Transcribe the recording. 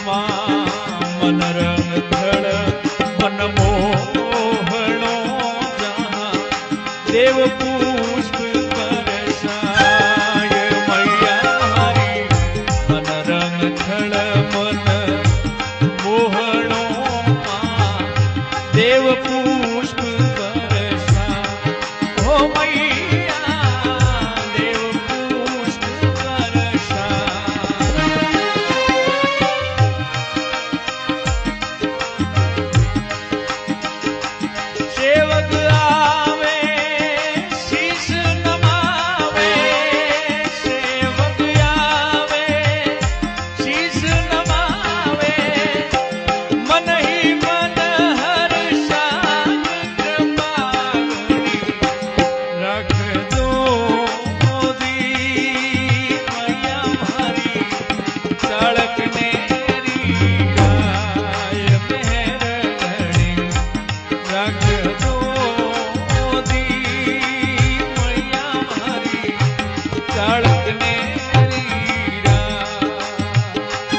मन रंग थड़ मन मोहणो जहाँ देव पुष्प बरसाय मैया हरी मन रंग थड़ मन मोहणो देव पुष्प बरसा हो मैया देव पुष्प बरसा सेवक आवे शीश नमावे सेवक आवे शीश नमावे मन ही मन हर्षा कृपा रख दो दी मैया मारी सड़क नेरी गाय मेहर घड़ी रख दो दी मैया मारी चढ़